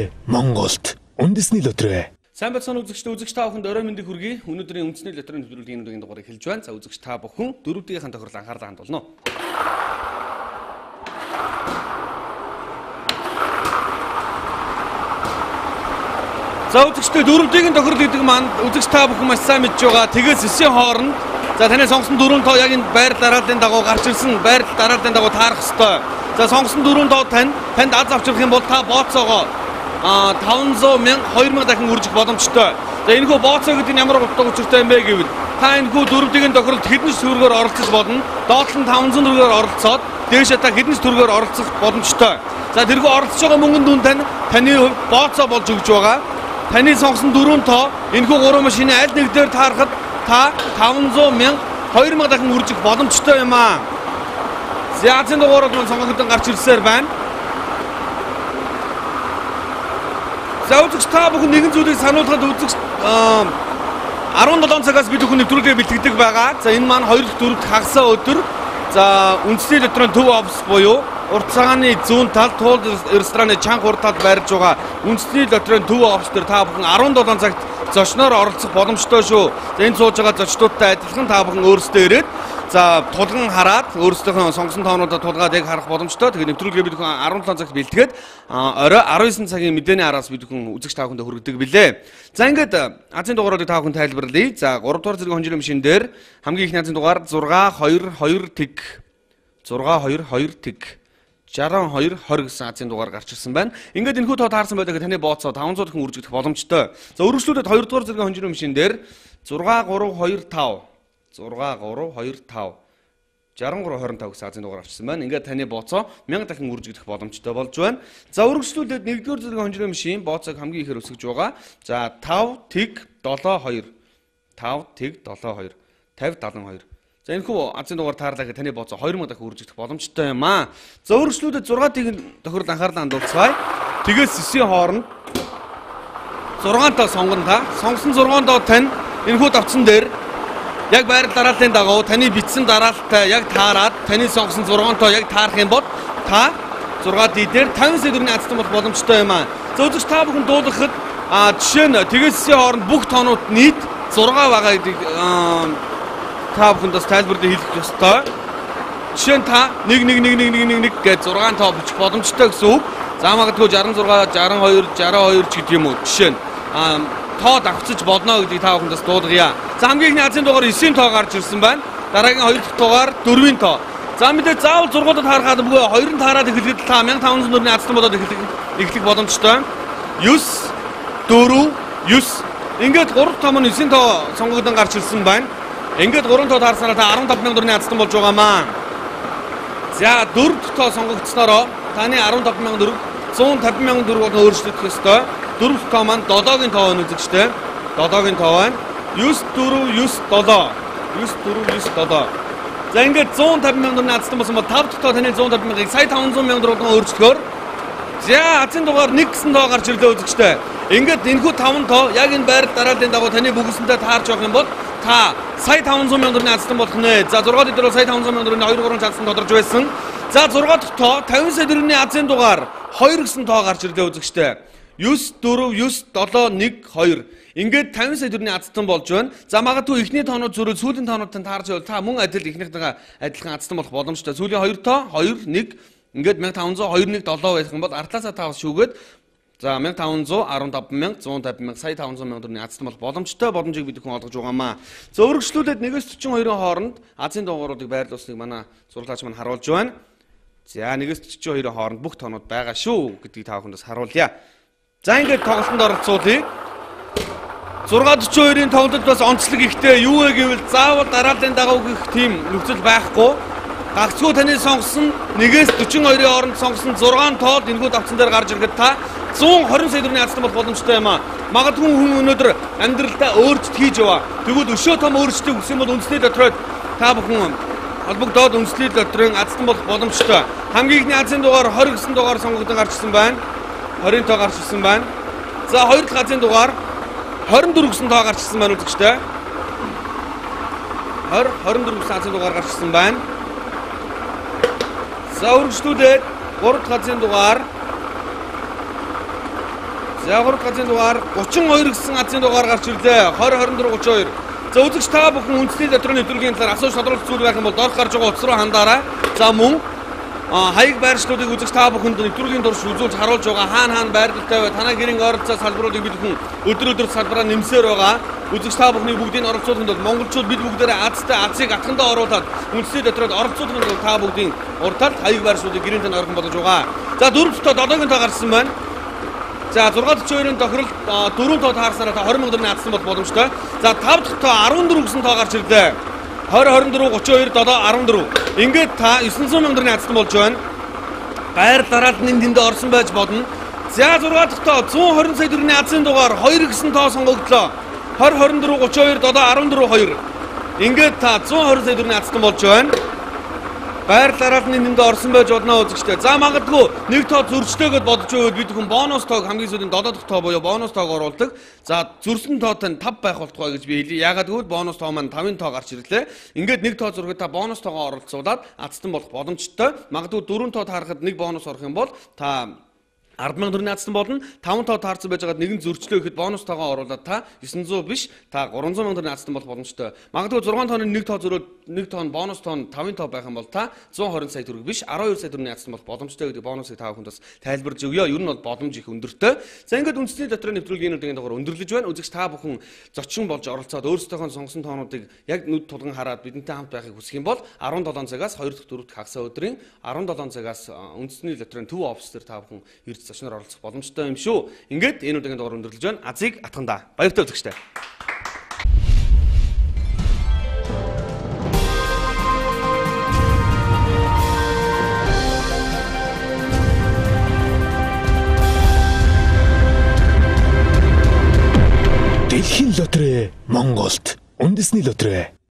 Үнэндээ Монголд үндэсний лотерей. Сайн бацхан үзэгч та бүхэнд орой мэндийг хүргэе. Өнөөдрийн үндэсний лотерейн хөтөлбөрийн энэ дугаарыг эхэлж байна. За үзэгч та бүхэн дөрөвдүгийнхэн тохиолдол анхаарлаа хандуулна. За үзэгчдээ дөрөвдүгийн тохиолдол гэдэг маань үзэгч та бүхэн маш сайн мэдж байгаа. Тэгээс 9-ийн хооронд за таны сонгосон дөрвөн тоо яг энэ байрал дарааллын дагуу гарч ирсэн. Байрал дарааллын дагуу таарах ёстой. За сонгосон дөрвөн тоо танд аз авчрах юм бол та бооцоогоо 500 мянга 2000 дахин үржих боломжтой. За энэхүү бооцоо гэдэг нь ямар утга учиртай юм бэ гэвэл та энэхүү дөрөвдүгийн тохиолдолд хэдэн ч төгрөгөөр оролцож болно. Доотлол нь 500 төгрөгөөр оролцоод дээшээ та хэдэн ч төгрөгөөр оролцох боломжтой. За тэрхүү оролцож байгаа мөнгөнд дүн таны бооцоо болж өгч байгаа. Таны сонгосон дөрвөн тоо энэхүү гурван машины аль нэг дээр таарахад та 500 мянга 2000 дахин үржих боломжтой юм аа. За азийн дугаарууд маань сонгогдсон гарч ирсээр байна. За үзэгч та бүхэн нэгэн зүйлийг сануулхад үзэгч 17 цагаас бид бүхэн нэвтрүүлгээ бэлтгэдэг байгаа. За энэ маань 2 дахь 4 дахь хагасаа өдөр. За үндэсний лотерейн төв офис буюу урт цагааны зүүн талд туул рестораны чанга урд талд байрж байгаа үндэсний лотерейн төв офис дээр та бүхэн 17 цагт зочноор оролцох боломжтой шүү. За энэ сууж байгаа зочдуудтай адилхан та бүхэн өөрсдөө ирээд за тулган хараад өөрсдийнхөө сонгосон тоонуудаа тулгаад яг харах боломжтой. Тэгэхээр нэвтрүүлгээ бид бүхэн 17 цагт бэлтгээд орой 19 цагийн мэдээний араас бид бүхэн үзэгч та бүхэнд хүргэдэг билээ. За ингээд азийн дугааруудыг та бүхэн тайлбарлая. За 3 дугаар зэргийн хонжирын машин дээр хамгийн ихний азийн дугаар 622 тэг 622 тэг 62 20 гэсэн азийн дугаар гарч ирсэн байна. Ингээд энэхүү тоо таарсан байдаг таны бооцоо 500 дахин үржигдэх боломжтой. За өргөжлүүлээд 2 дугаар зэргийн хонжирын машин дээр 6325 6325 6325 гэсэн азийн дугаар авчирсан байна. Ингээд таны бооцоо 1000 дахин үржигдэх боломжтой болж байна. За өргөжлүүлээд 1 дугаар зэргийн хонжирын машин бооцоог хамгийн ихээр өсгөж байгаа. За 5 тэг 72 5 тэг 72 50 72. За энэхүү азийн дугаар таарлаа гэхэд таны бооцоо 2000 дахин үржигдэх боломжтой юм аа. За өргөжлүүлээд 6 тэгийн тохиолдол анхаарлаа хандуулцгаая. Тэгээс 9-ийн хооронд 6 тоо сонгоно та. Сонгосон 6 тоо тань энэхүү давцсан дээр яг байрал дарааллын дагуу таны бичсэн дараалттай яг таарад таны сонгосон 6 тоо яг таарах юм бол та 6 дий дээр 50 сая төгрөгийн азтан болох боломжтой юм аа. За үзэгч та бүхэн дуулгахад жишээ нь тэгээс 9-ийн хооронд бүх тоонууд нийт 6 байгаа гэдэг та бүхэнд бас тайлбарлаж хэлэх ёстой. Жишээ нь та 1 гэж 6 тоо бичих боломжтой гэсэн үг. За магадгүй 66, 62, 62 ч гэдэг юм уу. Жишээ нь тоо давхцаж болно гэдгийг та бүхэнд бас дуулгая. За хамгийн ихний азийн дугаар 9-ийн тоо гарч ирсэн байна. Дараагийн 2 дахь дугаар 4-ийн тоо. За мэдээ заавал 6-д харахад үгүй 2-ын таараад эхлэхэд та 1500 төгрөгийн азтан болоод эхлэх боломжтой. 9 4 9 ингээд 3 тоо маань 9-ийн тоо сонгогдсон гарч ирсэн байна. Ингээд 3 тоо таарсанаа та 15000 төгрөгийн азтан болж байгаамаа. За 4 дахь тоо сонгогдсноороо таны 15000 төгрөг 150000 төгрөг болон өөрчлөгдөх ёстой. 4 дахь тоо маань 7-гийн тоо байна үзэгчтэй. 7-гийн тоо байна. 9497 9497. За ингээд 150000 төгрөгийн азтан болсон бол 5 дахь тоо таны 150000-ыг сая 500000 төгрөг болон өөрчлөхөөр за азийн дугаар 1 гэсэн тоо гарч ирлээ үзэгчтэй. Ингээд энэхүү 5 тоо яг энэ байрал дарааллын дагуу таны бүгсэнтэй таарч явах юм бол та сая 500,000 төгрөгийн азтан болох нэ. За 6 дээр бол сая 500,000 төгрөгийн 2-3 азтан тодорж байсан. За 6 дахь тоо 50 сая төгрөгийн азийн дугаар 2 гэсэн тоо гарч ирлээ үзэгчтэй. 949712 ингээд 50 сая төгрөгийн азтан болж байна. За магадгүй ихний тоонууд зөрөө сүүлийн тоонуудтай таарч байвал та мөн ихнийхтэйгээ адилхан азтан болох боломжтой. Сүүлийн 2 тоо 2 1 ингээд 1500 2170 байх юм бол артлаасаа та бас шүүгээд за 1500 15000 150,000 сая 500,000 төгрөгийн азтан болох боломжийг бид бүхэн олгож байгаамаа. За өргөжлүүлээд 1-42-ийн хооронд азийн дугааруудыг байрлуулсныг манай зурлаач маань харуулж байна. За 1-42-ийн хооронд бүх тоонууд байгаа шүү гэдгийг та бүхэнд бас харуулъя. За ингээд тоглолтод оролцуулъя. 6-42-ийн тоглолтод бас онцлог ихтэй юу вэ гэвэл заавал дарааллын дагуу гэх тийм нөхцөл байхгүй. Гагцгүй таны сонгосон 1-42-ийн хооронд сонгосон 6 тоо энэхүү давцсан дээр гарч ирэхэд та 120 сая төгрөгийн азтан болох боломжтой юм аа. Магадгүй хүн өнөөдөр амьдралдаа өөрчлөлт хийж яваа. Тэгвэл өшөө том өөрчлөлтийг хүсэх юм бол үндэсний лотерейд та бүхэн холбогдоод үндэсний лотерейн азтан болох боломжтой. Хамгийн ихний азийн дугаар 20 гэсэн дугаар сонгогдсон гарч ирсэн байна. 20 тоо гарч ирсэн байна. За 2 дахь азийн дугаар 24 гэсэн тоо гарч ирсэн байна үзэгчтэй. 24 гэсэн азийн дугаар гарч ирсэн байна. За өргөжлүүлээд 3 дахь азийн дугаар За 3 газрын дугаар 32 гэсэн азийн дугаар гарч ирлээ. 20 24 32. За үзэгч та бүхэн үндэсний дотроо нэвтрүүлгийн талаар асууж тодруулах зүйл байх юм бол доорх гарч байгаа утас руу хандаарай. За мөн хаяг байршлуудыг үзэгч та бүхэнд нэвтрүүлгийн турш үзүүлж харуулж байгаа хаана байрлалтай бай танай гэрийн ойролцоо салбаруудыг бид бүхэн өдөр салбараа нэмсээр байгаа. Үзэгч та бүхний бүгдийг оролцуулахын тулд монголчууд бид бүгдээрээ азыг атгандаа оруулаад үндэсний дотроод оролцуулахын тулд та бүгдийн урталт хаяг байршлуудыг гэрийн тань орхон болгож байгаа. За 4 тоо 7-гийн тоо гарсан байна. За 642-ын тохирол 4 тоо таарсараа 20 сая төгрөгийн наацсан бол боломжтой. За 5 дахь тоо 14 гэсэн тоо гарч ирлээ. 20 24 32 7 14. Ингээд та 900 сая төгрөгийн наацсан болж байна. Гайр дараалны дэнд орсон байж болно. За 6 дахь тоо 120 сая төгрөгийн наацсан дугаар 2 гэсэн тоо сонгогдлоо. 20 24 32 7 14 2. Ингээд та 120 сая төгрөгийн наацсан болж байна. Байр дараалны дэнд орсон байж болно үзэгчтэй. За магадгүй нэг тоо зөрчтэйгээд бодож байвал бид хүн бонус тоог хамгийн сүүлийн 7 дахь тоо буюу бонус тоог оруулдаг. За зөрсөн тоотой нь 5 байх болтугай гэж би хэлье. Ягаад гэвэл бонус тоо маань 5-ын тоо гарч ирлээ. Ингээд нэг тоо зөргөд та бонус тоогоо оролцуулаад азтан болох боломжтой. Магадгүй 4 тоо таарахад нэг бонус орох юм бол та 10 сая төгрөгийн наацсан болно. 5 тоо таарсан байж байгаад нэгэн зөрчлөө гэхэд бонус тоогоо оруулаад та 900 биш та 300 сая төгрөгийн наацсан болох боломжтой. Магадгүй 6 тооны нэг тоо зөрөөд нэг тоо бонус тоо 5-ын тоо байх юм бол та 120 сая төгрөг биш 12 сая төгрөгийн наацсан болох боломжтой гэдэг бонусыг та бүхэнд бас тайлбарж өгье. Ер нь бол боломж их өндөртэй. За ингээд үндэсний дотроо нэвтрүүлгийн үеийн дугаар өндөрлөж байна. Үзэгч та бүхэн зочин болж оролцоод өөрсдийнхөө сонгосон тоонуудыг яг нүд тулган хараад бидэнтэй хамт байхыг хүсэх юм бол 17 цагаас 2 дахь 4 дахь хагас өдрийн 17 цагаас үндэсний дотрын төв офис дээр та бүхэн ирж зочноор оролцох боломжтой юм шүү. Ингээд энэ удаагийн дугаар өндөрлөж байна. Азыг атгандаа. Баяртай үзэгчтэй. Дэлхийн лотерей Монголд үндэсний лотерей